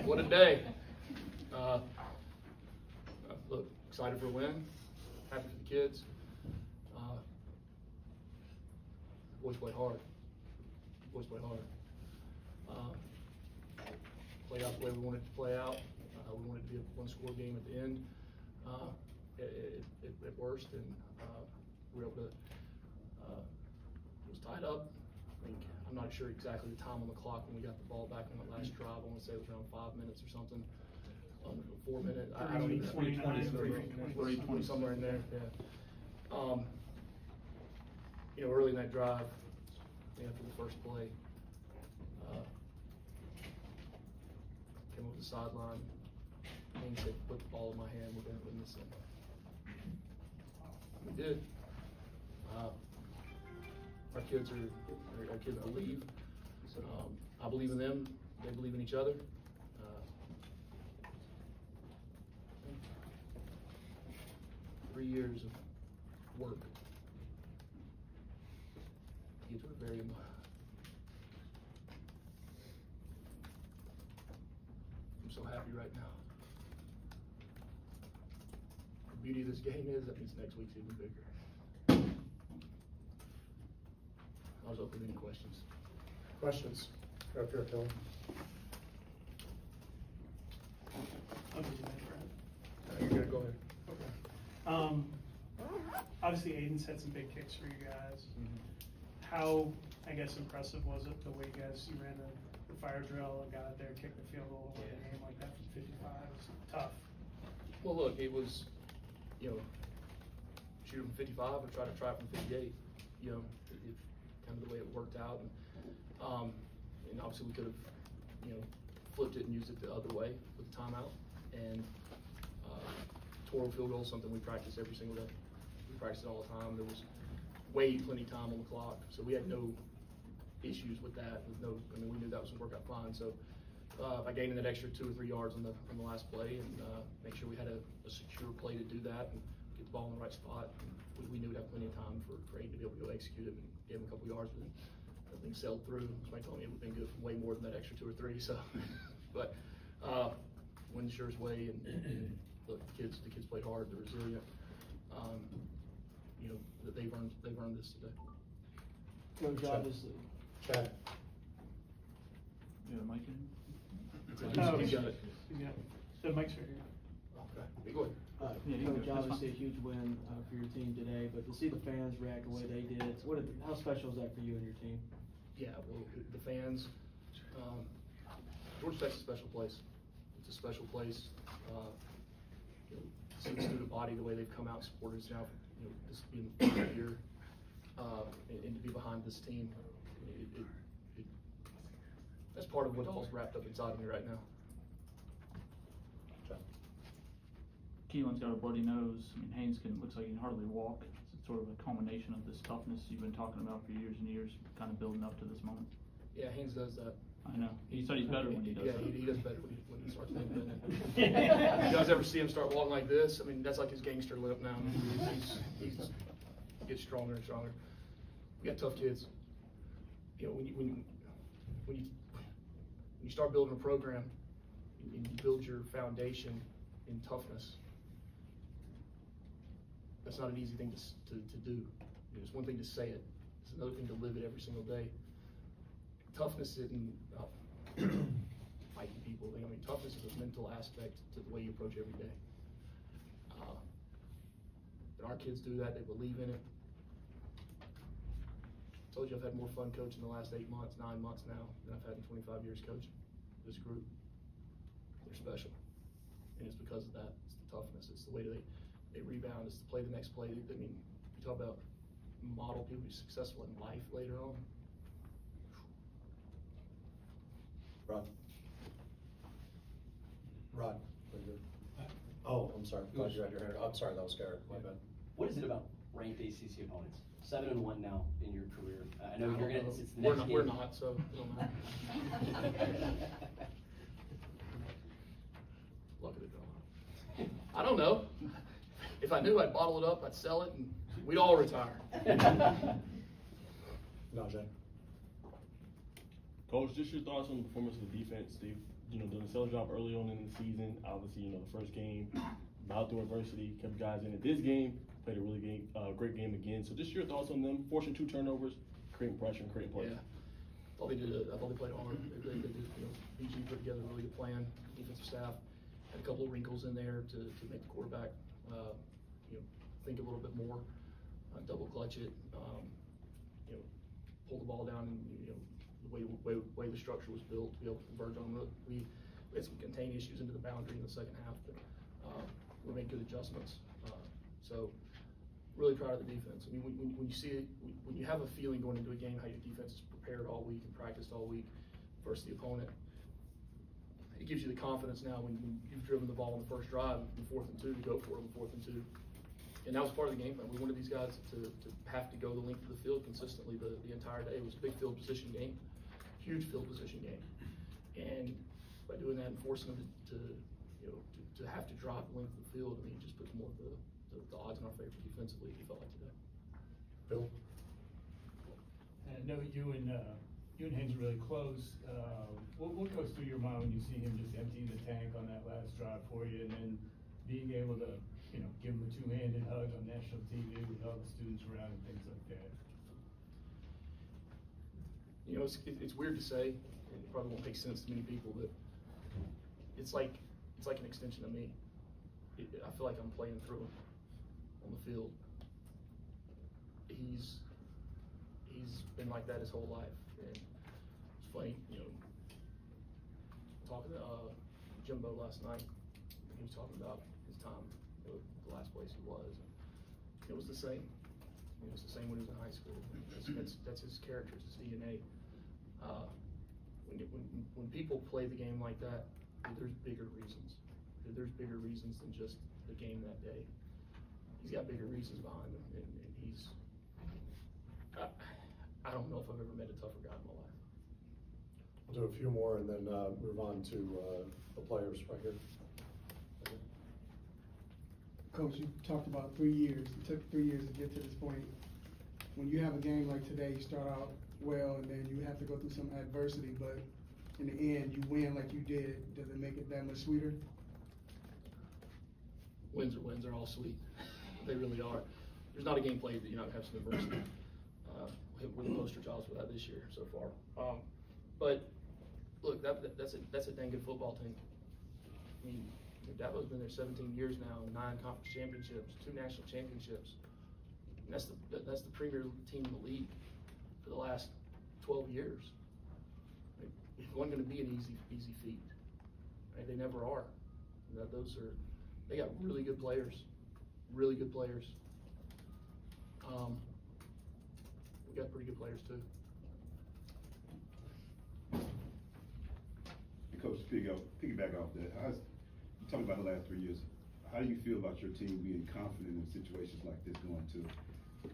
What a day. Look, excited for a win, happy for the kids. Boys play hard. Boys play hard. Played out the way we wanted it to play out. We wanted it to be a one-score game at the end. It worst, and we were able to. It was tied up. I'm not sure exactly the time on the clock when we got the ball back on the last drive. I want to say it was around 5 minutes or something. 4 minutes. I don't even 20, somewhere in there. Yeah. You know, early in that drive, after the first play, came over the sideline. Haynes said, "Put the ball in my hand. We're going to win this thing." We did. Our kids believe. I believe in them. They believe in each other. 3 years of work. You do it very much. I'm so happy right now. The beauty of this game is that means next week's even bigger. I was open to any questions. Questions? Up here, Kelly. You're good. Go ahead. Okay. Obviously, Aiden's had some big kicks for you guys. How, I guess, impressive was it the way you ran the fire drill and got out there and kicked the field goal in a game like that from 55? It was tough. Well, look, it was, shoot from 55 or try from 58. Kind of the way it worked out, and obviously we could have, flipped it and used it the other way with the timeout. And total field goal is something we practice every single day. We practice it all the time. There was plenty time on the clock, so we had no issues with that. We knew that was going to work out fine. So I gained that extra 2 or 3 yards on the last play, and make sure we had a secure play to do that and get the ball in the right spot. We knew we'd have plenty of time for Aiden to be able to go execute it, and gave him a couple yards, but everything sailed through. Somebody told me it would have been good for way more than that extra 2 or 3. So, but win the surest way, and look, the kids played hard. They're resilient. They've earned this today. Coach, obviously. Chad. You have a mic in? He's got it. The mic's right here. Okay, go ahead. Coach, obviously a huge win for your team today, but to see the fans react the way they did, how special is that for you and your team? Yeah, well, the fans, Georgia Tech's a special place. It's a special place. To see the student body, the way they've come out and supported us now, this being the 3rd year, and to be behind this team, that's part of what all's wrapped up inside of me right now. Keelan's got a bloody nose. Haynes looks like he can hardly walk. It's sort of a culmination of this toughness you've been talking about for years and years, kind of building up to this moment. Yeah, Haynes does that. I know. He said he's better when he does that. Yeah, he does better when he starts moving. If you guys ever see him start walking like this, that's like his gangster limp now. He gets stronger and stronger. We got tough kids. When you start building a program and you build your foundation in toughness, that's not an easy thing to do. It's one thing to say it. It's another thing to live it every single day. Toughness isn't fighting people. Toughness is a mental aspect to the way you approach every day. And our kids do that. They believe in it. I told you I've had more fun coaching the last 8 months, 9 months now than I've had in 25 years coaching. This group, they're special. And it's because of that. It's the toughness. It's the way they rebound. It's to play the next play. You talk about model people be successful in life later on. Rod. Oh, I'm sorry. Thought you had your hand. I'm sorry, that was Garrett. My bad. What is it about ranked ACC opponents? 7-1 now in your career. I know you're gonna. It's the next game. We're not, so we don't know. Luck of the draw. I don't know. If I knew, I'd bottle it up, I'd sell it, and we'd all retire. Najee. Coach, just your thoughts on the performance of the defense. They've, done a stellar job early on in the season. Obviously, the first game, battled through adversity, kept guys in it. This game, played a really great game again. So just your thoughts on them, forcing 2 turnovers, creating pressure and creating plays. Yeah. I thought they played hard. They did, BG put together a really good plan. Defensive staff had a couple of wrinkles in there to make the quarterback, think a little bit more, double clutch it, pull the ball down, and the way the structure was built to be able to converge on it. We had some contain issues into the boundary in the second half, but we made good adjustments. So really proud of the defense. I mean, when you see it, when you have a feeling going into a game how your defense is prepared all week and practiced all week versus the opponent, it gives you the confidence now when you've driven the ball on the first drive in 4th and 2 to go for it on 4th and 2. And that was part of the game plan. We wanted these guys to have to go the length of the field consistently the entire day. It was a big field position game, huge field position game. And by doing that and forcing them to have to drive the length of the field, I mean, it just puts more of the odds in our favor defensively, he felt like today. Bill? I know you and Haynes are really close. What goes through your mind when you see him just emptying the tank on that last drive for you, and then being able to, give him a 2-handed hug on national TV with all the students around and things like that? It's weird to say. It probably won't make sense to many people, but it's like an extension of me. I feel like I'm playing through him on the field. He's been like that his whole life, and it's funny, talking to Jimbo last night. He was talking about his time, the last place he was. It was the same. It was the same when he was in high school. That's his character, it's his DNA. When people play the game like that, there's bigger reasons. There's bigger reasons than just the game that day. He's got bigger reasons behind him, and he's. I don't know if I've ever met a tougher guy in my life. We'll do a few more and then move on to the players right here. Coach, you talked about 3 years. It took 3 years to get to this point. When you have a game like today, you start out well, and then you have to go through some adversity, but in the end, you win like you did. Does it make it that much sweeter? Wins are all sweet. They really are. There's not a game played that you're not gonna have some adversity. We're the poster jobs for that this year so far. But look, that's a dang good football team. I mean, Davo's been there 17 years now, 9 conference championships, 2 national championships. And that's the premier team in the league for the last 12 years. It wasn't going to be an easy feat. Right? They never are. They got really good players, really good players. We got pretty good players too. And Coach, piggyback off that, you talking about the last 3 years. How do you feel about your team being confident in situations like this, going to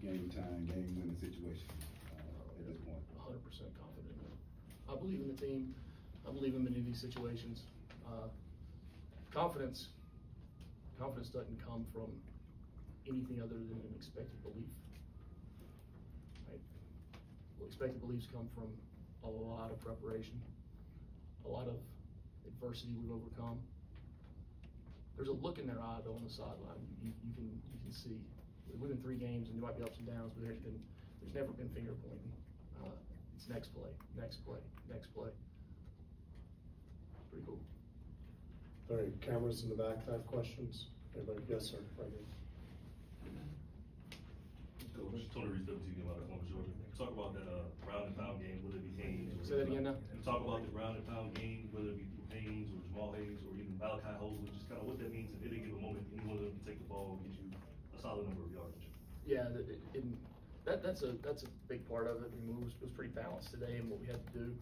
game time, game winning situations at this point? 100% confident in it. I believe in the team. I believe in many of these situations. Confidence doesn't come from anything other than an expected belief. Right? Well, expected beliefs come from a lot of preparation, a lot of adversity we've overcome. There's a look in their eye though on the sideline. You can see. We've been 3 games and there might be ups and downs, but there's never been finger pointing. It's next play, next play, next play. Pretty cool. All right, cameras in the back have questions. Anybody? Yes, sir. Right here. Coach, Tony Reese, WTV, Columbus, Georgia. Talk about that ground and pound game, whether it be Haynes. Say that again now. And talk about the ground and pound game, whether it be Haynes or Jamal Hayes or even Malachi Hosley, just kind of what that means at any given moment. Any one of them can take the ball and get you a solid number of yardage. Yeah, that's a big part of it. I mean, it was pretty balanced today in what we had to do.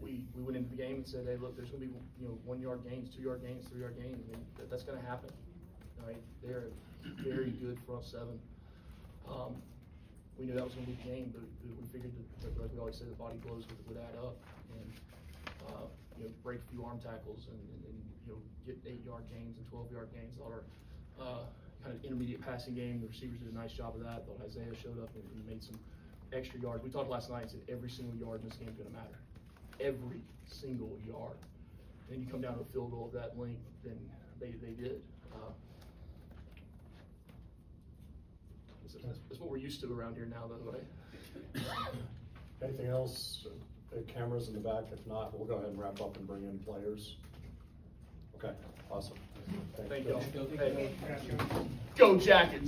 We went into the game and said, hey, look, there's going to be 1 yard gains, 2 yard gains, 3 yard gains. I mean, that's going to happen. Right? They're a very good front 7. We knew that was going to be the game, but we figured that, like we always say, the body blows would add up, and break a few arm tackles and get 8 yard gains and 12 yard gains. All our kind of intermediate passing game, the receivers did a nice job of that. Thought Isaiah showed up and made some extra yards. We talked last night and said every single yard in this game is going to matter. every single yard. And you come down to a field goal of that length, then they did. That's what we're used to around here now, though, right? Anything else? Cameras in the back. If not, we'll go ahead and wrap up and bring in players. Okay, awesome. Thank you. Coach. Hey, go Jackets!